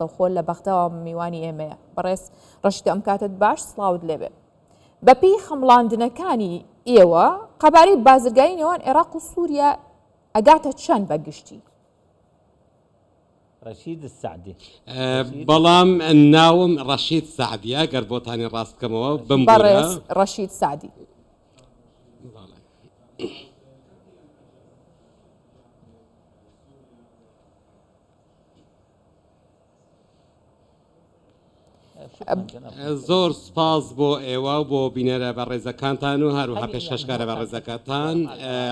خۆل لە بەختەوە میوانی ئێمەیە بەڕێز ڕەشید ئەم کاتت باش سڵاوت لێبێ بەپی خەمڵاندنەکانی ئێوە قەبارەی بازرگانی نێوان عێراق و سووریا ئەگاتە چەند بەگشتی؟ رشيد السعدي بەڵام ناوم ڕەشید سعدیە گەر بۆتانی ڕاست بکەمەوە بەڕێز ڕەشید سعدی. زۆر سپاس بۆ ئێوە و بۆ بینەرە بە ڕێزەکانتان و هەروەها پێشکەشکارە بە ڕێزەکەتان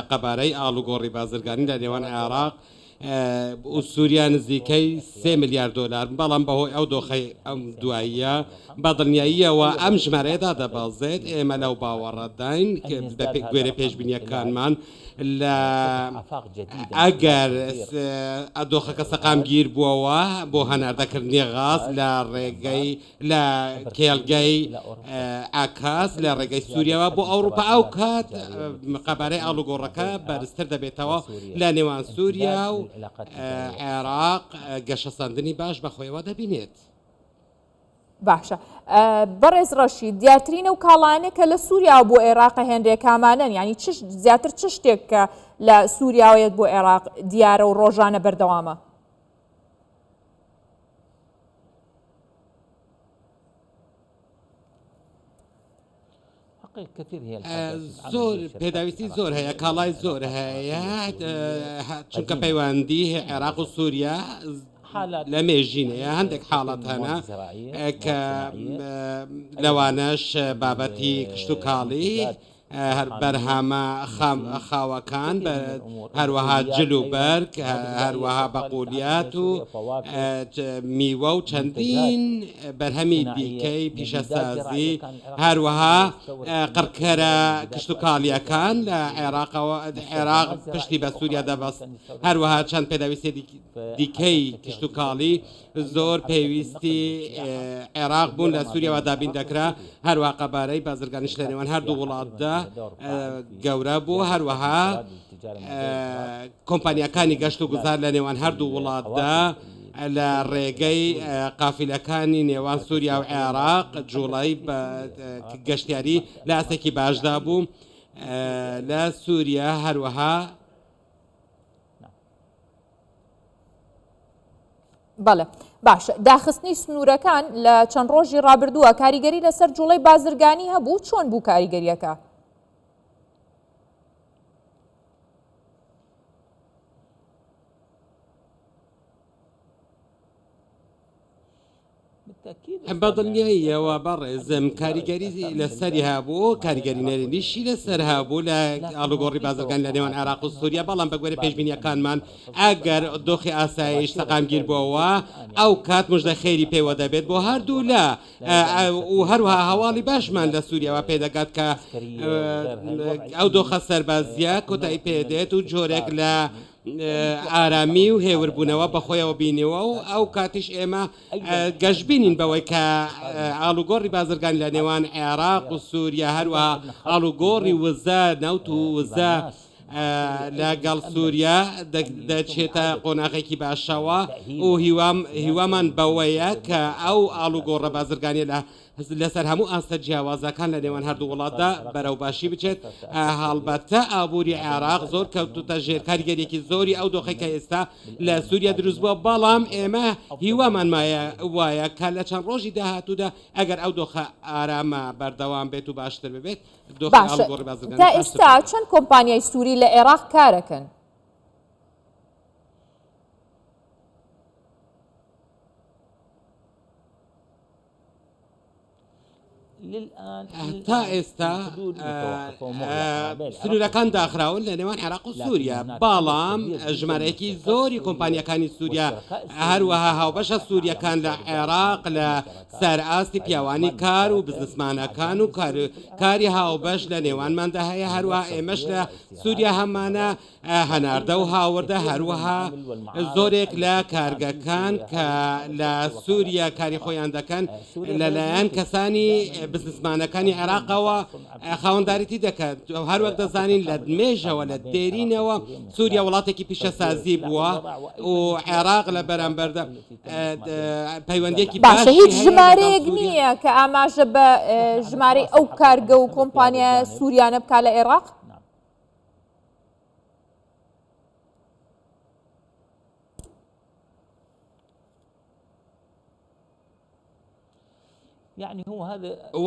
قەبارەی ئاڵوگۆڕی بازرگانی لە نێوان عێراق و سووریا نزیکەی 3 ملیار دلار بەڵام بەهۆی ئەو دۆخەی ئەم دواییە بە دڵنیاییەوە ئەم ژمارەیەدا دەبەزێت ئێمە لەو باوەڕەداین بە گوێرە پێشبینیەکانمان لە ئەگەر دۆخەکە سەقامگیر بووەوە بۆ هەناردەکردنی غاز لە ڕێگەی لە کێڵگەی ئاکاس لە ڕێگەی سووریەوە بۆ ئەوروپا ئەو کات قەبارەی ئاڵوگۆڕەکە بەرزتر دەبێتەوە لە نێوان سووریا و عێراق گەشەسەندنی باش بەخۆیەوە دەبینێت. باشە بەڕێز ڕەشید دیارترینە و کاڵانێک کە لە سووریا بۆ عێراق هێنرێکامانن ینی زیاتر چ شتێک کە لە سووریاوەیەت بۆ عێراق دیارە و ڕۆژانە بەردەوامە؟ زۆر پێداویستی زۆر هەیە کاڵای زۆر هەیە چونکە پەیوەندی عێراق و سووریا لە مێژینەیە هەندێک حاڵەت هەنا کە لەوانەش بابەتی کشت و کاڵی هەر بەرهامە خاوەکان هەروەها جل و بەرگ هەروەها بەقولیات و میوە و چەندین بەرهەمی دیکەی پیشەسازی هەروەها قڕکەرە کشت و کاڵیەکان لە عێراق پشتی بە سووریا دەبەست هەروەها چەند پێداویستی دیکەی کشت و کاڵی زۆر پێویستی عێراق بوون لە سووریاوە دابین دەکرا هەروەها قەبارەی بازرگانیش لە نێوان هەردوو وڵاتدا گەورە بوو هەروەها کۆمپانیەکانی گەشت و گوزار لە نێوان هەردوو وڵاتدا لە ڕێگەی قافیلەکانی نێوان سووریا و عێراق جوڵای گەشتیاری لە ئاستێکی باشدا بوو لە سووریا هەروەها بەڵێ باشە داخستنی سنوورەکان لە چەند ڕۆژی ڕابردووە کاریگەری لەسەر جوڵەی بازرگانی هەبوو چۆن بوو کاریگەریەکە؟ بەدڵنیاییەوە بەڕێزم کاریگەری لەسەری هەبوو کاریگەری نەرێنیشی لەسەر هەبوو لە ئاڵوگۆڕی بازرگان لە نێوان عێراق و سووریا بەڵام بە گوێرە پێشبینیەکانمان ئەگەر دۆخی ئاسایش سەقامگیر بووەوە ئەو کات موژدە خێری پێوە دەبێت بۆ هەردوو لە و هەروەها هەواڵی باشمان لە سووریاوە پێدەگات کە ئەو دۆخە سەربازیە کۆتایی پێدێت و جۆرێک لە ئارامی و هێوربوونەوە بەخۆیەوە بینیوە و ئەو کاتیش ئێمە گەشتبینین بەوەی کە ئاڵوگۆڕی بازرگان لە نێوان عێراق و سووریا هەروەها ئاڵوگۆڕی وزە نەوت و وزە لەگەڵ سووریا دەچێتە قۆناغێکی باشەوە و هیوامان بەوەیە کە ئەو ئاڵوگۆڕە بازرگانی لەسەر هەموو ئاستە جیاوازەکان لە نێوان هەردوو وڵاتدا بەرەو باشی بچێت هەڵبەتە ئابووری عێراق زۆر کەوتوتە ژێر کاریگەریەکی زۆری ئەو دۆخی کە ئێستا لە سووریا دروست بووە بەڵام ئێمە هیوامان وایە کە لە چەند ڕۆژی داهاتوودا ئەگەر ئەو دۆخە ئارامە بەردەوام بێت و باشتر ببێت دۆخی ئاڵوگۆڕی بازرگانی تا ئێستا چەند کۆمپانیای سووری لە عێراق کارەکەن؟ تا ئێستا سنوورەکان داخراون لە نێوان عێراق و سووریا بەڵام ژمارەیەکی زۆری کۆمپانیەکانی سووریا هەروەها هاوبەشە سووریەکان لە عێراق لە سەرئاستی پیاوانی کار و بزنسمانەکان و کاری هاوبەش لە نێوانماندا هەیە هەروەها ئێمەش لە سووریا هەمانە هەناردە و هاوردە هەروەها زۆرێک لە کارگەکان کە لە سووریا کاری خۆیان دەکەن لەلایەن کەسانی بزنسمانەکانی عێراقەوە خاوەنداریتی دەکات هەروەک دەزانین لە مێژەوە لە دێرینەوە سووریا وڵاتێکی پیشەسازی بووە و عێراق لە بەرامبەردا پەیوەندیەکی باشە هیچ ژمارەیەک نییە کە ئاماژە بە ژمارەی ئەو کارگە و کۆمپانیا سووریانە بکات لە عێراق؟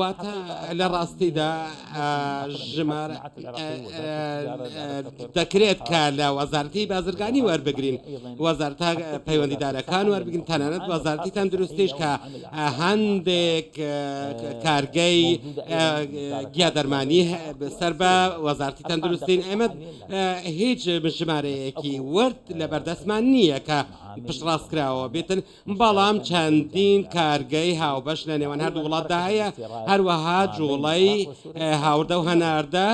واتە لە ڕاستیدا ژمارە دەکرێت کە لە وەزارەتی بازرگانی وەربگرین وەزارەتە پەیوەندیدارەکان وەربگرن تەنانەت وەزارەتی تەندروستیش کە هەندێک کارگەی گیادەرمانی سەر بە وەزارەتی تەندروستین ئێمە هیچ ژمارەیەکی ورد لە بەردەستمان نییە کە پشتڕاستکراوە بێتن بەڵام چەندین کارگەی هاوبەش لە نێوان هەردوو وڵاتدا هەیە هەروەها جوڵەی هاوردە و هەناردە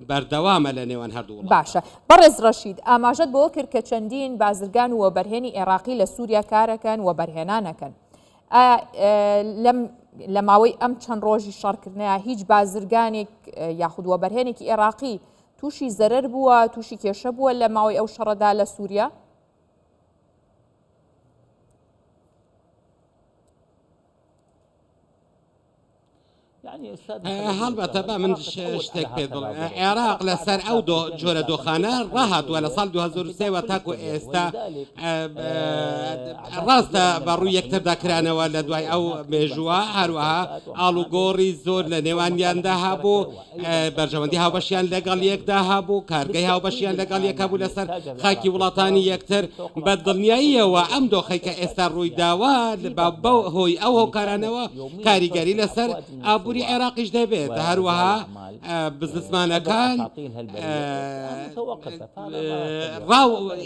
بەردەوامە لە نێوان هەردوو وڵات. باشە بەڕێز ڕەشید ئاماژەت بۆ کرد کە چەندین بازرگان و وەبەرهێنی عێراقی لە سووریا کارەکەن و بەرهێنانەکەن لە ماوەی ئەم چەند ڕۆژی شەڕکردنەیە هیچ بازرگانێک یاخود وەبەرهێنێکی عێراقی تووشی زەرەر بووە تووشی کێشە بووە لە ماوەی ئەو شەڕەدا لە سووریا؟ هەڵبەتە بە من شتێک پێ بڵێ عێراق لەسەر ئەو جۆرە دۆخانە ڕاهاتووە لە ساڵ 2023 تاکو ئێستا ڕاستە بەڕووی یەکترداکرانەوە لە دوای ئەو مێژووە هەروەها ئاڵوگۆڕی زۆر لە نێوانیاندا هەبوو بەرژەوەندی هاوبەشیان لەگەڵ یەکدا هەبوو کارگەی هاوبەشیان لەگەڵ یەکە بوو لەسەر خاکی وڵاتانی یەکتر بە دڵنیاییەوە ئەم دۆخەی کە ئێستا ڕوویداوە بە هۆی ئەو هۆکارانەوە کاریگەری لەسەر ئابووری عێراقیش دەبێت هەروەها بزنسمانەکان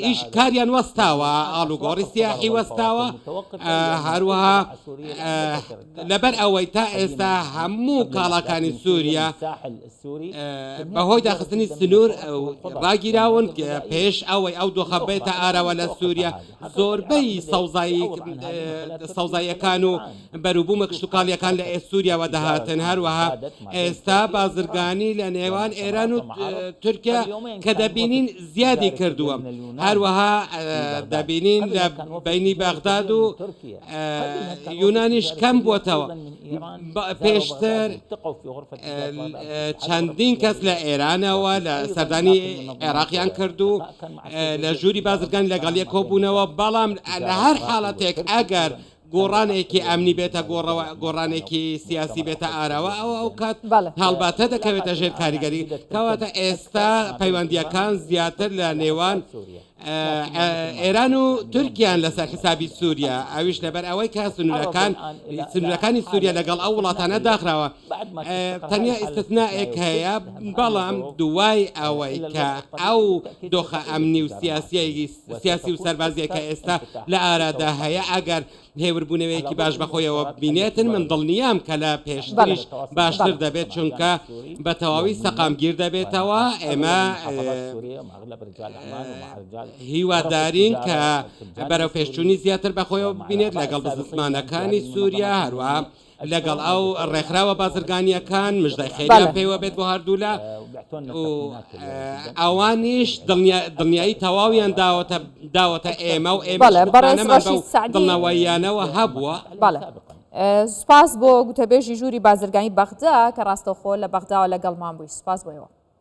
ئیش کاریان وەستاوە ئاڵوگۆڕی سیاحی وەستاوە هەروەها لەبەر ئەوەی تا ئێستا هەموو کاڵاکانی سووریا بەهۆی داخستنی سنوور ڕاگیراون پێش ئەوەی ئەو دۆخە بێتە ئارەوە لە سووریا زۆربەی سەوزاییەکان و بەروبوومە کشتتوکاڵیەکان لە سووریاوە دەهاتن هەروەها ئێستا بازرگانی لە نێوان ئێران و تورکیا کە دەبینین زیادی کردووە هەروەها دەبینین لە بینی بەغداد و یونانیش کەم بووەتەوە پێشتر چەندین کەس لە ئێرانەوە لە سەردانی عێراقیان کردو لە ژووری بازرگانی لەگەڵ یەک کۆبوونەوە بەڵام لە هەر حاڵەتێک ئەگەر گۆڕانێکی ئەمنی بێتە گۆڕانێکی سیاسی بێتە ئاراوە ئەو کات هەڵباتە دەکەوێتە ژێر کاریگەری کەواتە ئێستا پەیوەندیەکان زیاتر لە نێوان ئێران و تورکیان لەسەر حسابی سووریا ئەویش لەبەر ئەوەی کە سنوورەکانی سووریا لەگەڵ ئەو وڵاتانە داخراوە تەنیا ئیستثنائێک هەیە بەڵام دوای ئەوەی کە ئەو دۆخە ئەمنی و سیاسی و سەربازیەکە ئێستا لە ئارادا هەیە ئەگەر هێوربوونەوەیەکی باش بەخۆیەوە بینێتن من دڵنیام کە لە پێشتریش باشتر دەبێت چونکە بە تەواوی سەقامگیر دەبێتەوە ئێمە هیوادارین کە بەرەو پێشچوونی زیاتر بەخۆیەوە ببینێت لەگەڵ بزنسمانەکانی سووریا هەروە لەگەڵ ئەو ڕێکخراوە بازرگانیەکان مژدای خێریان پێوە بێت بۆ هەردوو لە ئەوانیش دڵنیایی تەواویان داوەتە ئێمە و ئێمەمان دڵنەوەیانەوە هەبووە. سپاس بۆ گوتەبێژی ژووری بازرگانی بەغدا کە ڕاستەوخۆ لە بەغداوە لەگەڵمان بووی سپاس بۆیەوە.